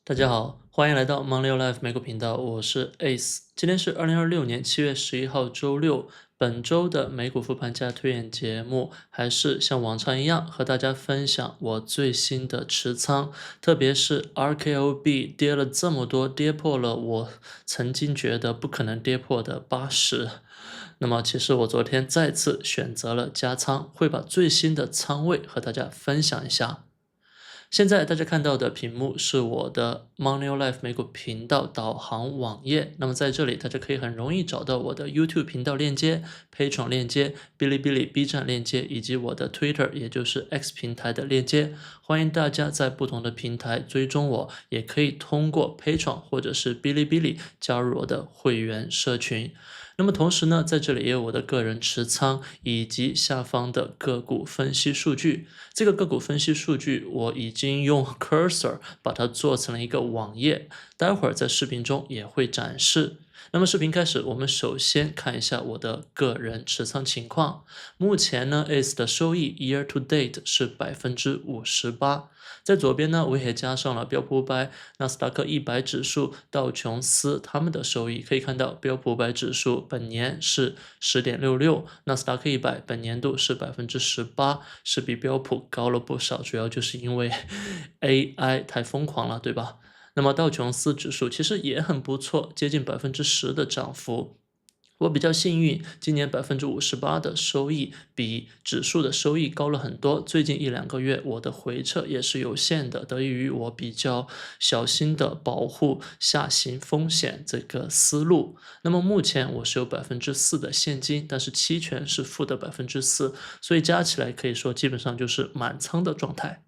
大家好，欢迎来到 Money Life 美股频道，我是 Ace。今天是2026年7月11号周六，本周的美股复盘加推演节目，还是像往常一样和大家分享我最新的持仓，特别是 RKOB 跌了这么多，跌破了我曾经觉得不可能跌破的80。那么其实我昨天再次选择了加仓，会把最新的仓位和大家分享一下。现在大家看到的屏幕是我的 Money Life 美股频道导航网页。那么在这里，大家可以很容易找到我的 YouTube 频道链接、Patreon 链接、哔哩哔哩 B 站链接，以及我的 Twitter，也就是 X 平台的链接。欢迎大家在不同的平台追踪我，也可以通过 Patreon 或者是哔哩哔哩加入我的会员社群。那么同时呢，在这里也有我的个人持仓以及下方的个股分析数据。这个个股分析数据我已经用 Cursor 把它做成了一个网页，待会儿在视频中也会展示。那么视频开始，我们首先看一下我的个人持仓情况。目前呢 ，ACE 的收益 Year to Date 是58%。在左边呢，我也加上了标普500、纳斯达克100指数、道琼斯他们的收益。可以看到，标普500指数本年是10.66%，纳斯达克100本年度是18%，是比标普高了不少。主要就是因为 AI 太疯狂了，对吧？那么道琼斯指数其实也很不错，接近10%的涨幅。我比较幸运，今年58%的收益比指数的收益高了很多。最近1-2个月，我的回撤也是有限的，得益于我比较小心的保护下行风险这个思路。那么目前我是有4%的现金，但是期权是负的4%，所以加起来可以说基本上就是满仓的状态。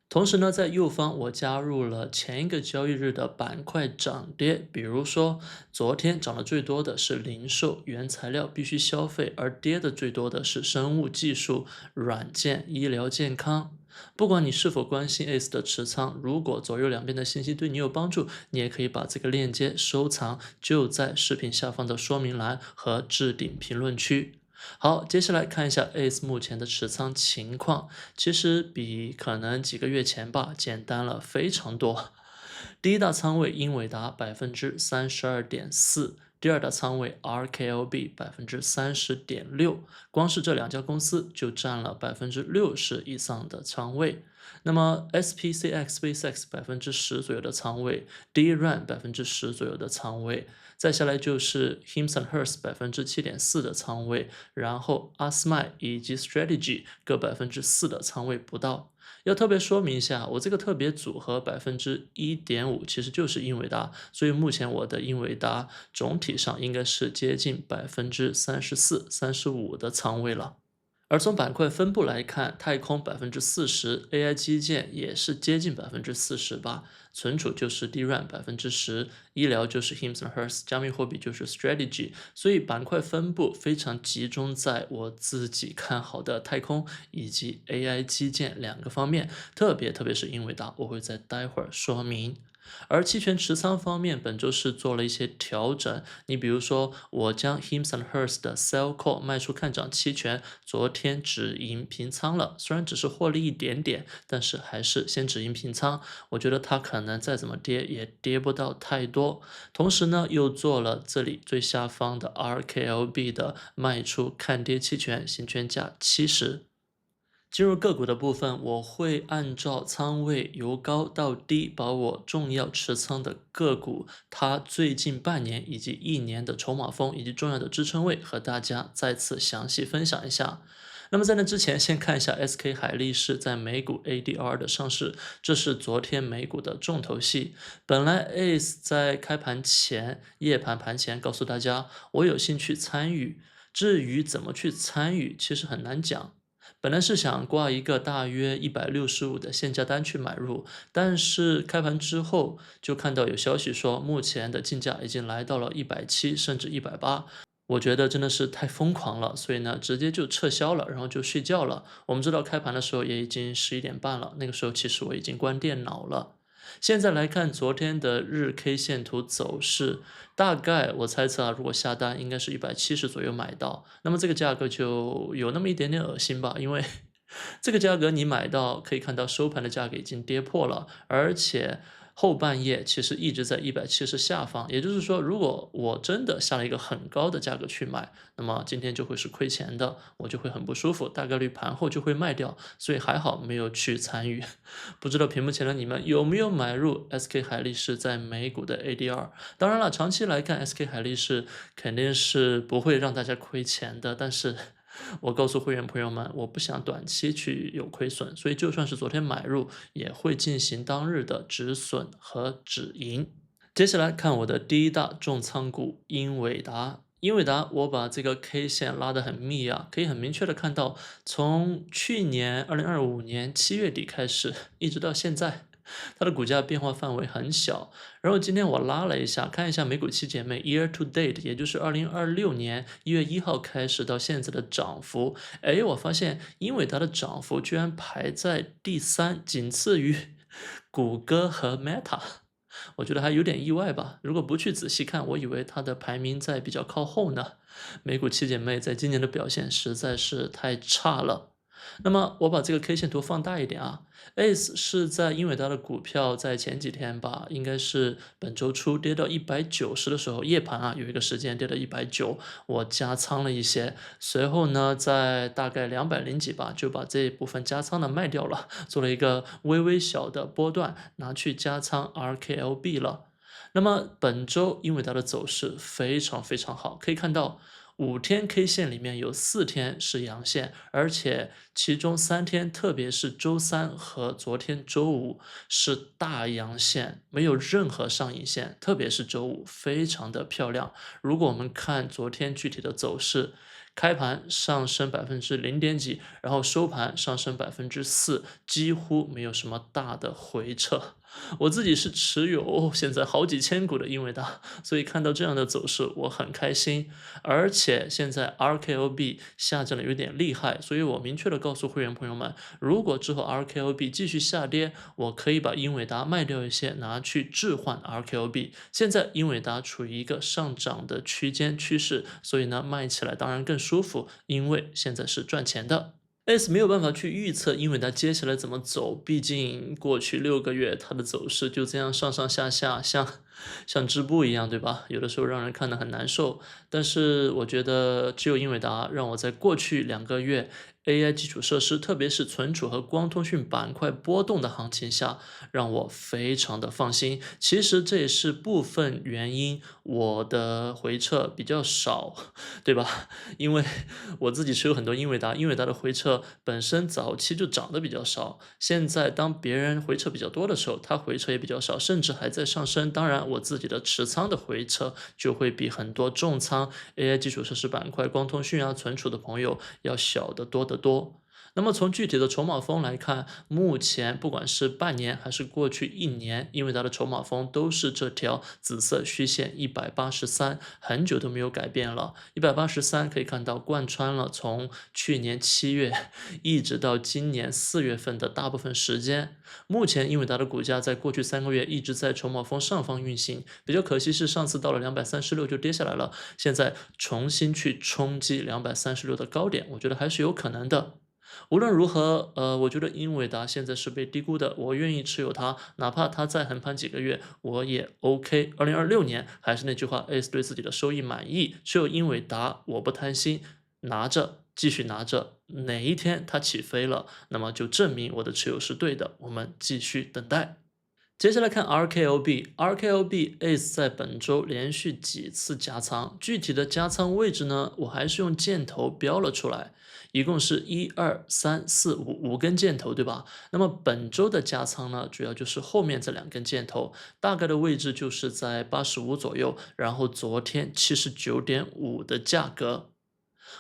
同时呢，在右方我加入了前一个交易日的板块涨跌，比如说昨天涨得最多的是零售、原材料、必需消费，而跌的最多的是生物技术、软件、医疗健康。不管你是否关心 ACE 的持仓，如果左右两边的信息对你有帮助，你也可以把这个链接收藏，就在视频下方的说明栏和置顶评论区。好，接下来看一下 ACE 目前的持仓情况，其实比可能几个月前吧简单了非常多。第一大仓位英伟达32.4%，第二大仓位 RKLB30.6%，光是这两家公司就占了60%以上的仓位。那么 SPCX SpaceX 10%左右的仓位，DRAM 10%左右的仓位，再下来就是 Hims Hers 7.4%的仓位，然后 ASMI 以及 Strategy 各4%的仓位不到。要特别说明一下，我这个特别组合1.5%其实就是英伟达，所以目前我的英伟达总体上应该是接近34%、35%的仓位了。而从板块分布来看，太空40%，AI 基建也是接近40%吧，存储就是 DRAM 10%，医疗就是 Hims Hers，加密货币就是 Strategy，所以板块分布非常集中在我自己看好的太空以及 AI 基建两个方面，特别是英伟达，我会在待会儿说明。而期权持仓方面，本周是做了一些调整。你比如说，我将 Hims Hers 的 Sell Call 卖出看涨期权，昨天止盈平仓了。虽然只是获利一点点，但是还是先止盈平仓。我觉得它可能再怎么跌也跌不到太多。同时呢，又做了这里最下方的 RKLB 的卖出看跌期权，行权价70。进入个股的部分，我会按照仓位由高到低，把我重要持仓的个股，它最近半年以及1年的筹码峰以及重要的支撑位和大家再次详细分享一下。那么在那之前，先看一下 SK 海力士在美股 ADR 的上市，这是昨天美股的重头戏。本来 ACE 在开盘前、夜盘盘前告诉大家，我有兴趣参与，至于怎么去参与，其实很难讲。本来是想挂一个大约165的限价单去买入，但是开盘之后就看到有消息说，目前的竞价已经来到了170甚至180，我觉得真的是太疯狂了，所以呢，直接就撤销了，然后就睡觉了。我们知道开盘的时候也已经11点半了，那个时候其实我已经关电脑了。现在来看昨天的日 K 线图走势，大概我猜测啊，如果下单应该是170左右买到，那么这个价格就有那么一点点恶心吧，因为这个价格你买到可以看到收盘的价格已经跌破了，而且后半夜其实一直在170下方，也就是说，如果我真的下了一个很高的价格去买，那么今天就会是亏钱的，我就会很不舒服，大概率盘后就会卖掉，所以还好没有去参与。不知道屏幕前的你们有没有买入 SK 海力士在美股的 ADR？当然了，长期来看，SK 海力士肯定是不会让大家亏钱的，但是我告诉会员朋友们，我不想短期去有亏损，所以就算是昨天买入，也会进行当日的止损和止盈。接下来看我的第一大重仓股英伟达。英伟达，我把这个 K 线拉得很密啊，可以很明确的看到，从去年2025年7月底开始，一直到现在，它的股价变化范围很小。然后今天我拉了一下，看一下美股七姐妹 year to date，也就是2026年1月1号开始到现在的涨幅。哎，我发现英伟达的涨幅居然排在第3，仅次于谷歌和 Meta。我觉得还有点意外吧，如果不去仔细看，我以为它的排名在比较靠后呢。美股七姐妹在今年的表现实在是太差了。那么我把这个 K 线图放大一点啊，ACE 是在英伟达的股票在前几天吧，应该是本周初跌到190的时候，夜盘啊有一个时间跌到190，我加仓了一些，随后呢在大概200几吧就把这一部分加仓的卖掉了，做了一个微微小的波段，拿去加仓 RKLB 了。那么本周英伟达的走势非常非常好，可以看到5天 K 线里面有4天是阳线，而且其中3天，特别是周三和昨天周五是大阳线，没有任何上影线，特别是周五非常的漂亮。如果我们看昨天具体的走势，开盘上升0点几，然后收盘上升4%，几乎没有什么大的回撤。我自己是持有现在好几千股的英伟达，所以看到这样的走势我很开心。而且现在 RKLB 下降的有点厉害，所以我明确的告诉会员朋友们，如果之后 RKLB 继续下跌，我可以把英伟达卖掉一些，拿去置换 RKLB。现在英伟达处于一个上涨的区间趋势，所以呢卖起来当然更舒服，因为现在是赚钱的。ACE 没有办法去预测英伟达接下来怎么走，毕竟过去6个月它的走势就这样上上下下，像织布一样，对吧？有的时候让人看得很难受。但是我觉得只有英伟达让我在过去2个月 AI 基础设施，特别是存储和光通讯板块波动的行情下，让我非常的放心。其实这也是部分原因，我的回撤比较少，对吧？因为我自己持有很多英伟达，英伟达的回撤本身早期就涨得比较少，现在当别人回撤比较多的时候，它回撤也比较少，甚至还在上升。当然，我自己的持仓的回撤就会比很多重仓 AI 基础设施板块、光通讯啊、存储的朋友要小得多得多。那么从具体的筹码峰来看，目前不管是半年还是过去1年，英伟达的筹码峰都是这条紫色虚线183，很久都没有改变了。183可以看到贯穿了从去年7月一直到今年4月份的大部分时间。目前英伟达的股价在过去3个月一直在筹码峰上方运行，比较可惜是上次到了236就跌下来了，现在重新去冲击236的高点，我觉得还是有可能的。无论如何，我觉得英伟达现在是被低估的，我愿意持有它，哪怕它再横盘几个月，我也 OK。2026年还是那句话，ACE 对自己的收益满意，持有英伟达我不贪心，拿着继续拿着，哪一天它起飞了，那么就证明我的持有是对的，我们继续等待。接下来看 RKLB ACE 在本周连续几次加仓，具体的加仓位置呢，我还是用箭头标了出来，一共是1、2、3、4、5根箭头，对吧？那么本周的加仓呢，主要就是后面这2根箭头，大概的位置就是在85左右，然后昨天79.5的价格。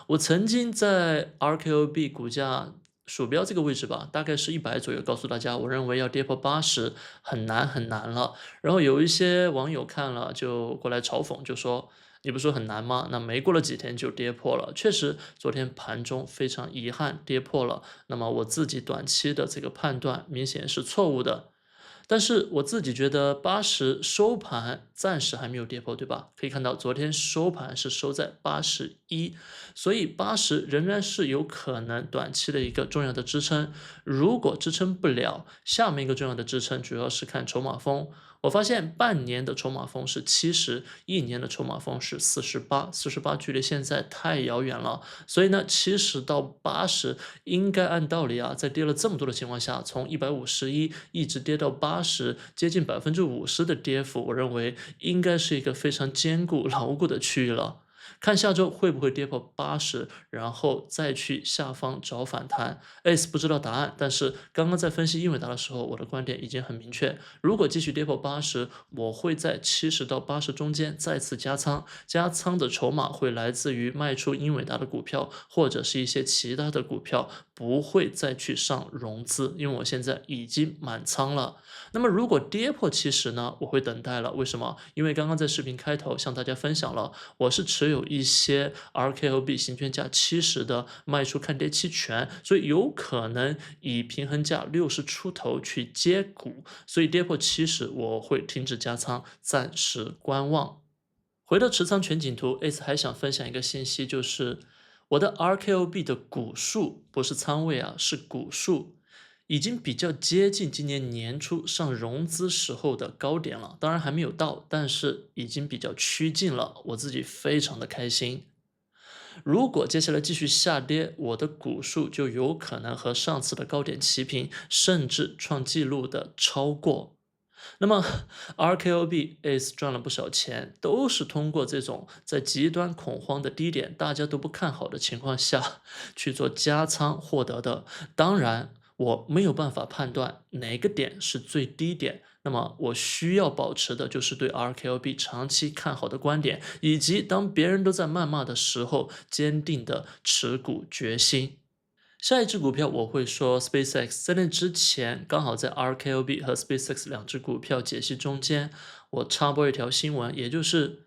我曾经在 RKLB 股价鼠标这个位置吧，大概是100左右，告诉大家，我认为要跌破80很难很难了。然后有一些网友看了就过来嘲讽，就说你不是说很难吗？那没过了几天就跌破了。确实，昨天盘中非常遗憾跌破了。那么我自己短期的这个判断明显是错误的。但是我自己觉得80收盘暂时还没有跌破，对吧？可以看到昨天收盘是收在81，所以80仍然是有可能短期的一个重要的支撑。如果支撑不了，下面一个重要的支撑主要是看筹码峰。我发现半年的筹码峰是70，一年的筹码峰是48，48距离现在太遥远了。所以呢，70到80应该按道理啊，在跌了这么多的情况下，从151一直跌到80，接近50%的跌幅，我认为应该是一个非常坚固牢固的区域了。看下周会不会跌破80，然后再去下方找反弹。Ace 不知道答案，但是刚刚在分析英伟达的时候，我的观点已经很明确。如果继续跌破80，我会在70到80中间再次加仓，加仓的筹码会来自于卖出英伟达的股票，或者是一些其他的股票，不会再去上融资，因为我现在已经满仓了。那么如果跌破70呢，我会等待了。为什么？因为刚刚在视频开头向大家分享了，我是持有一些 RKLB 行权价70的卖出看跌期权，所以有可能以平衡价60出头去接股，所以跌破70我会停止加仓，暂时观望。回到持仓全景图 ，Ace 还想分享一个信息，就是我的 RKLB 的股数不是仓位啊，是股数。已经比较接近今年年初上融资时候的高点了，当然还没有到，但是已经比较趋近了，我自己非常的开心。如果接下来继续下跌，我的股数就有可能和上次的高点齐平，甚至创纪录的超过。那么 RKLB Ace 赚了不少钱，都是通过这种在极端恐慌的低点，大家都不看好的情况下去做加仓获得的。当然，我没有办法判断哪个点是最低点，那么我需要保持的就是对 RKLB 长期看好的观点，以及当别人都在谩骂的时候，坚定的持股决心。下一只股票我会说 SpaceX，在那之前刚好在 RKLB 和 SpaceX 两只股票解析中间，我插播一条新闻，也就是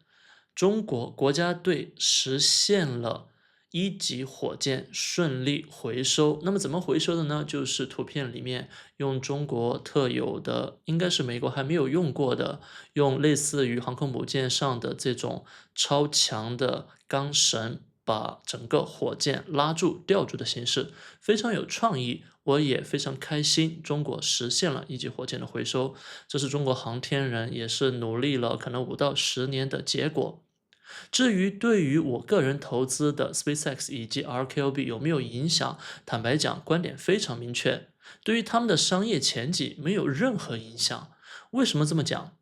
中国国家队实现了一级火箭顺利回收。那么怎么回收的呢？就是图片里面用中国特有的，应该是美国还没有用过的，用类似于航空母舰上的这种超强的钢绳，把整个火箭拉住、吊住的形式，非常有创意。我也非常开心，中国实现了一级火箭的回收，这是中国航天人也是努力了可能5到10年的结果。至于对于我个人投资的 SpaceX 以及 RKLB 有没有影响，坦白讲，观点非常明确，对于他们的商业前景没有任何影响。为什么这么讲？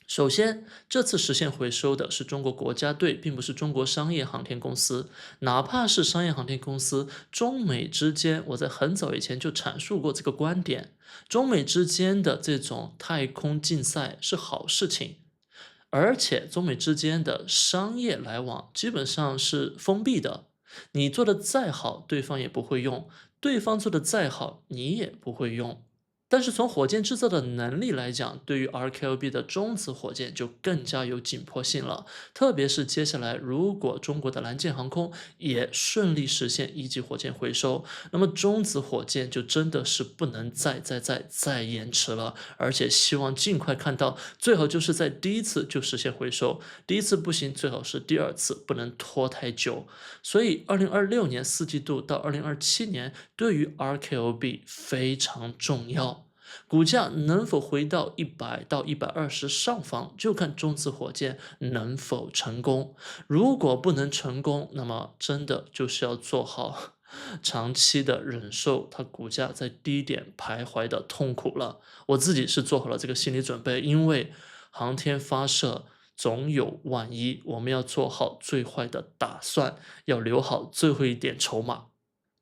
首先，这次实现回收的是中国国家队，并不是中国商业航天公司。哪怕是商业航天公司，中美之间，我在很早以前就阐述过这个观点：中美之间的这种太空竞赛是好事情。而且中美之间的商业来往基本上是封闭的，你做的再好，对方也不会用；对方做的再好，你也不会用。但是从火箭制造的能力来讲，对于 RKLB 的中子火箭就更加有紧迫性了。特别是接下来，如果中国的蓝箭航空也顺利实现一级火箭回收，那么中子火箭就真的是不能再延迟了。而且希望尽快看到，最好就是在第一次就实现回收，第一次不行，最好是第二次，不能拖太久。所以2026年4季度到2027年，对于 RKLB 非常重要。股价能否回到100到120上方，就看中子火箭能否成功。如果不能成功，那么真的就是要做好长期的忍受它股价在低点徘徊的痛苦了。我自己是做好了这个心理准备，因为航天发射总有万一，我们要做好最坏的打算，要留好最后一点筹码。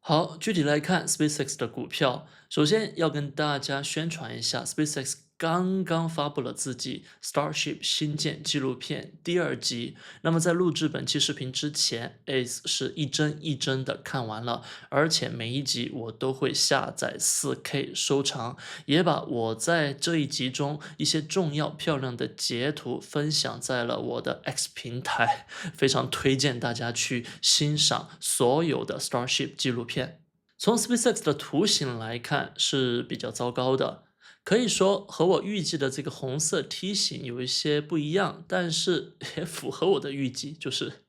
好，具体来看 SpaceX 的股票，首先要跟大家宣传一下，SpaceX 刚刚发布了自己 Starship 星舰纪录片第2集。那么在录制本期视频之前，Ace 是一帧一帧的看完了，而且每一集我都会下载 4K 收藏，也把我在这一集中一些重要漂亮的截图分享在了我的 X 平台，非常推荐大家去欣赏所有的 Starship 纪录片。从 SpaceX 的图形来看是比较糟糕的，可以说和我预计的这个红色梯形有一些不一样，但是也符合我的预计，就是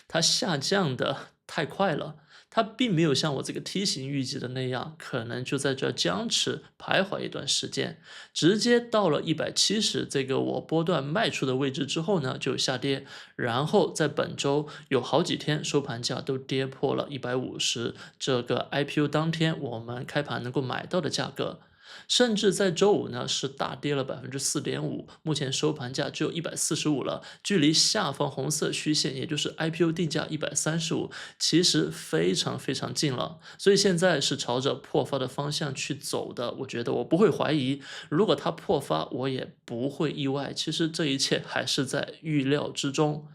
它下降的太快了。它并没有像我这个梯形预计的那样，可能就在这僵持徘徊一段时间，直接到了170这个我波段卖出的位置之后呢，就下跌，然后在本周有好几天收盘价都跌破了150这个 IPO 当天我们开盘能够买到的价格。甚至在周五呢是大跌了4.5%，目前收盘价只有145了，距离下方红色虚线，也就是 IPO 定价135，其实非常非常近了。所以现在是朝着破发的方向去走的，我觉得我不会怀疑，如果它破发，我也不会意外。其实这一切还是在预料之中。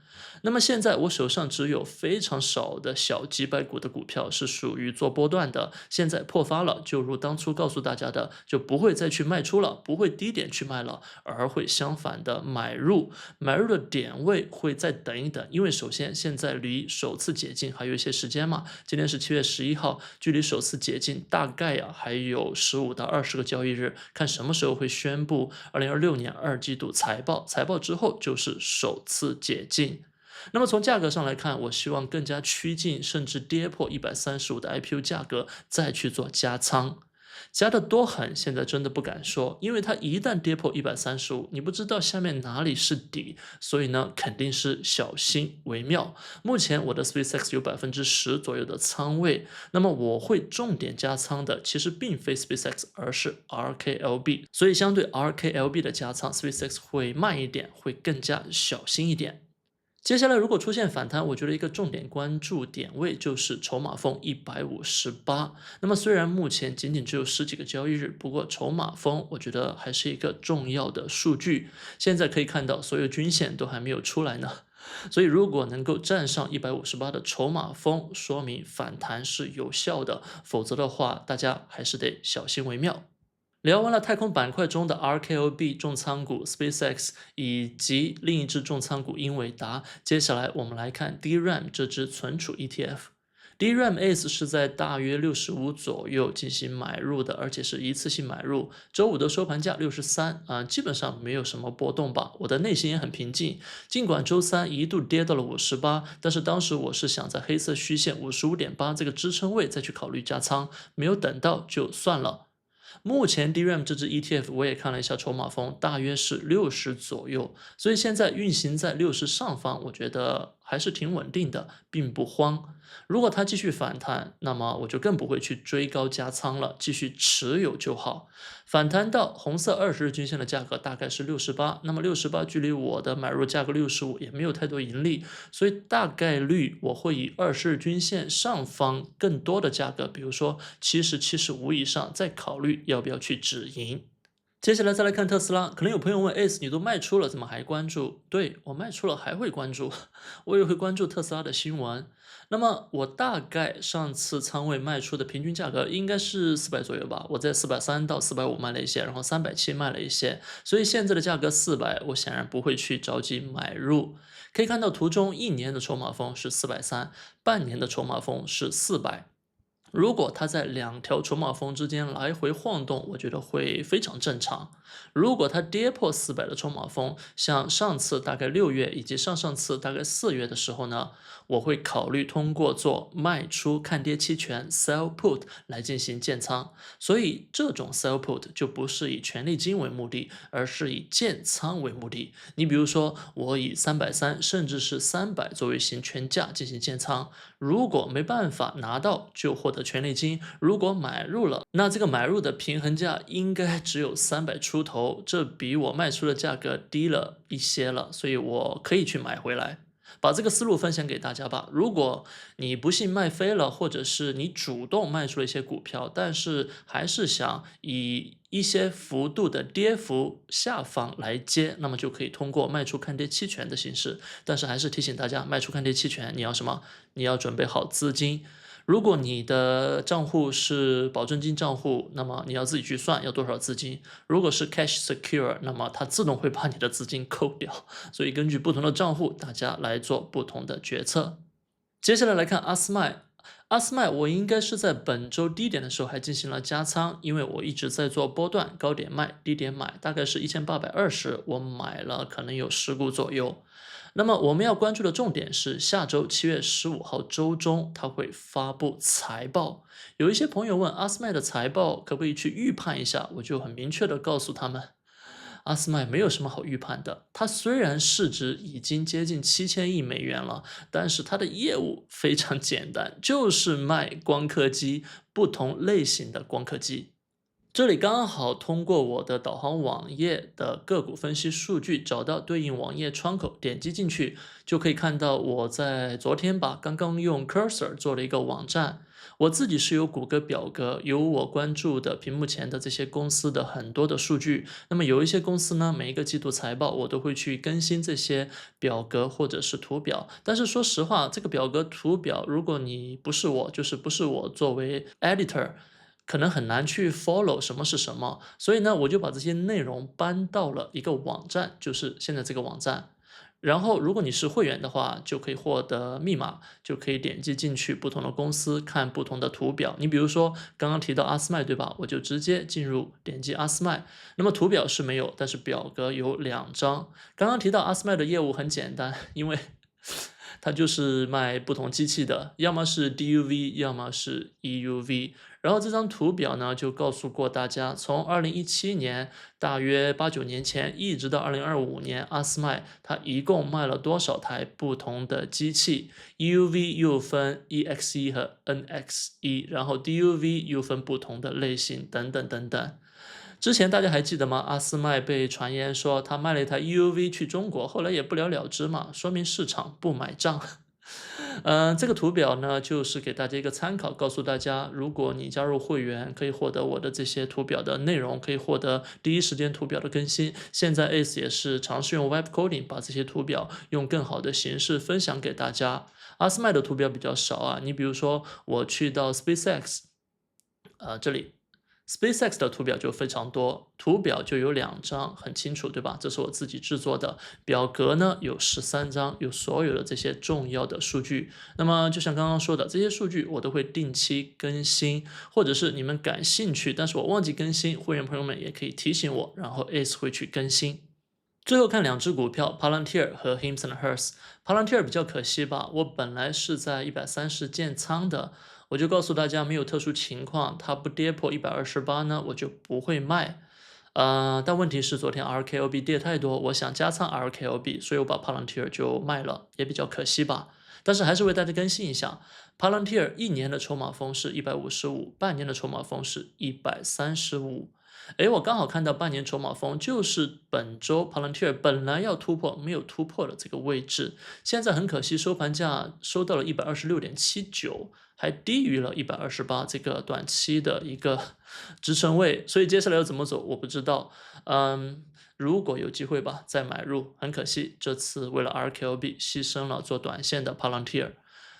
那么现在我手上只有非常少的小几百股的股票是属于做波段的，现在破发了，就如当初告诉大家的，就不会再去卖出了，不会低点去卖了，而会相反的买入，买入的点位会再等一等，因为首先现在离首次解禁还有一些时间嘛，今天是7月11号，距离首次解禁大概还有15到20个交易日，看什么时候会宣布2026年2季度财报，财报之后就是首次解禁。那么从价格上来看，我希望更加趋近甚至跌破135的 IPO 价格再去做加仓。加的多狠，现在真的不敢说，因为它一旦跌破135，你不知道下面哪里是底，所以呢，肯定是小心为妙。目前我的 SpaceX 有10%左右的仓位，那么我会重点加仓的，其实并非 SpaceX， 而是 RKLB， 所以相对 RKLB 的加仓 ，SpaceX 会慢一点，会更加小心一点。接下来如果出现反弹，我觉得一个重点关注点位就是筹码峰158。那么虽然目前仅仅只有10几个交易日，不过筹码峰我觉得还是一个重要的数据。现在可以看到所有均线都还没有出来呢，所以如果能够站上158的筹码峰，说明反弹是有效的，否则的话大家还是得小心为妙。聊完了太空板块中的 RKLB 重仓股 SpaceX 以及另一只重仓股英伟达，接下来我们来看 DRAM 这只存储 ETF。DRAM ACE 是在大约65左右进行买入的，而且是一次性买入。周五的收盘价63，基本上没有什么波动吧。我的内心也很平静，尽管周三一度跌到了58，但是当时我是想在黑色虚线55.8这个支撑位再去考虑加仓，没有等到就算了。目前 DRAM 这只 ETF 我也看了一下筹码峰，大约是60左右，所以现在运行在60上方，我觉得还是挺稳定的，并不慌。如果它继续反弹，那么我就更不会去追高加仓了，继续持有就好。反弹到红色20日均线的价格大概是68，那么68距离我的买入价格65也没有太多盈利，所以大概率我会以20日均线上方更多的价格，比如说70、75以上，再考虑要不要去止盈。接下来再来看特斯拉，可能有朋友问 Ace 你都卖出了，怎么还关注？对，我卖出了还会关注，我也会关注特斯拉的新闻。那么我大概上次仓位卖出的平均价格应该是400左右吧，我在430到450卖了一些，然后370卖了一些，所以现在的价格400，我显然不会去着急买入。可以看到图中1年的筹码峰是430，半年的筹码峰是400。如果它在2条筹码峰之间来回晃动，我觉得会非常正常。如果它跌破400的筹码峰，像上次大概6月以及上上次大概4月的时候呢，我会考虑通过做卖出看跌期权 sell put 来进行建仓。所以这种 sell put 就不是以权利金为目的，而是以建仓为目的。你比如说，我以330甚至是300作为行权价进行建仓，如果没办法拿到，就获得权利金。如果买入了，那这个买入的平衡价应该只有300出头，这比我卖出的价格低了一些了，所以我可以去买回来。把这个思路分享给大家吧。如果你不幸卖飞了，或者是你主动卖出了一些股票，但是还是想以一些幅度的跌幅下方来接，那么就可以通过卖出看跌期权的形式。但是还是提醒大家，卖出看跌期权你要什么？你要准备好资金。如果你的账户是保证金账户，那么你要自己去算要多少资金。如果是 cash secure， 那么它自动会把你的资金扣掉。所以根据不同的账户，大家来做不同的决策。接下来来看阿斯麦。阿斯麦我应该是在本周低点的时候还进行了加仓，因为我一直在做波段，高点卖，低点买，大概是1820，我买了可能有10股左右。那么我们要关注的重点是下周7月15号周中，它会发布财报。有一些朋友问阿斯麦的财报可不可以去预判一下，我就很明确的告诉他们，阿斯麦没有什么好预判的。它虽然市值已经接近7000亿美元了，但是它的业务非常简单，就是卖光刻机，不同类型的光刻机。这里刚好通过我的导航网页的个股分析数据找到对应网页窗口，点击进去就可以看到我在昨天吧，刚刚用 Cursor 做了一个网站。我自己是有谷歌表格，有我关注的屏幕前的这些公司的很多的数据。那么有一些公司呢，每一个季度财报我都会去更新这些表格或者是图表。但是说实话，这个表格图表，如果你不是我，就是不是我作为 editor，可能很难去 follow 什么是什么，所以呢，我就把这些内容搬到了一个网站，就是现在这个网站。然后，如果你是会员的话，就可以获得密码，就可以点击进去不同的公司看不同的图表。你比如说刚刚提到阿斯麦，对吧？我就直接进入点击阿斯麦。那么图表是没有，但是表格有2张。刚刚提到阿斯麦的业务很简单，因为它就是卖不同机器的，要么是 DUV，要么是 EUV。然后这张图表呢，就告诉过大家，从2017年大约8、9年前，一直到2025年，阿斯麦它一共卖了多少台不同的机器。EUV 又分 EXE 和 NXE，然后 DUV 又分不同的类型，等等等等。之前大家还记得吗？阿斯麦被传言说他卖了一台 EUV 去中国，后来也不了了之嘛，说明市场不买账。这个图表呢，就是给大家一个参考，告诉大家，如果你加入会员，可以获得我的这些图表的内容，可以获得第一时间图表的更新。现在 ACE 也是尝试用 Web Coding 把这些图表用更好的形式分享给大家。阿斯麦的图表比较少啊，你比如说我去到 SpaceX，这里。SpaceX 的图表就非常多，图表就有2张，很清楚，对吧？这是我自己制作的表格呢，有13张，有所有的这些重要的数据。那么就像刚刚说的，这些数据我都会定期更新，或者是你们感兴趣，但是我忘记更新，会员朋友们也可以提醒我，然后 ACE 会去更新。最后看2只股票 Palantir 和 Hims Hers。Palantir 比较可惜吧，我本来是在130建仓的，我就告诉大家没有特殊情况，它不跌破128呢，我就不会卖。但问题是昨天 RKLB 跌太多，我想加仓 RKLB，所以我把 Palantir 就卖了，也比较可惜吧。但是还是为大家更新一下，Palantir 1年的筹码峰是155，半年的筹码峰是135。我刚好看到半年筹码峰就是本周 Palantir 本来要突破，没有突破的这个位置，现在很可惜收盘价收到了126.79，还低于了128这个短期的一个支撑位，所以接下来要怎么走我不知道。如果有机会吧，再买入。很可惜，这次为了 RKLB 牺牲了做短线的 Palantir。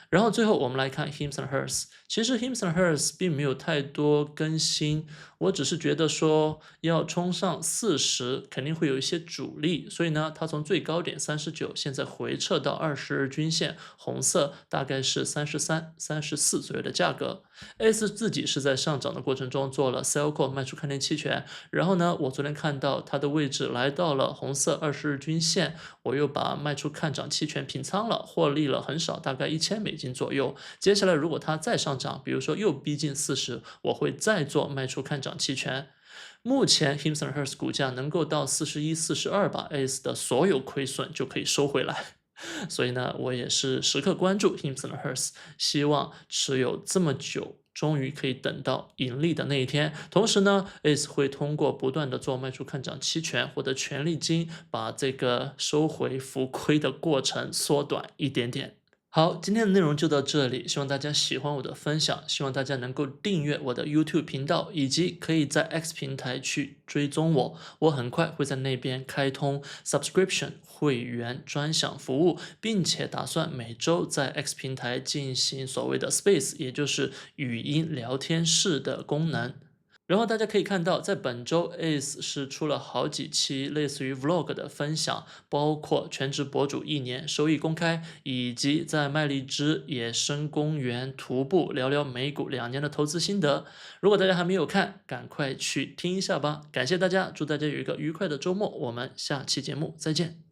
然后最后我们来看 Hims Hers， 其实 Hims Hers 并没有太多更新，我只是觉得说要冲上40肯定会有一些阻力，所以呢，它从最高点39现在回撤到20日均线，红色大概是33、34左右的价格。ACE 自己是在上涨的过程中做了 sell call 卖出看跌期权，然后呢，我昨天看到它的位置来到了红色20日均线，我又把卖出看涨期权平仓了，获利了很少，大概$1000左右。接下来如果它再上涨，比如说又逼近40，我会再做卖出看涨期权。目前 Hims Hers 股价能够到41、42吧，ACE 的所有亏损就可以收回来。所以呢，我也是时刻关注 Hims Hers， 希望持有这么久，终于可以等到盈利的那一天。同时呢 ，ACE 会通过不断的做卖出看涨期权或者权利金，把这个收回浮亏的过程缩短一点点。好，今天的内容就到这里，希望大家喜欢我的分享，希望大家能够订阅我的 YouTube 频道，以及可以在 X 平台去追踪我。我很快会在那边开通 Subscription 会员专享服务，并且打算每周在 X 平台进行所谓的 Space，也就是语音聊天室的功能。然后大家可以看到，在本周 Ace 是出了好几期类似于 Vlog 的分享，包括全职博主1年收益公开，以及在麦荔枝野生公园徒步聊聊美股2年的投资心得。如果大家还没有看，赶快去听一下吧。感谢大家，祝大家有一个愉快的周末，我们下期节目再见。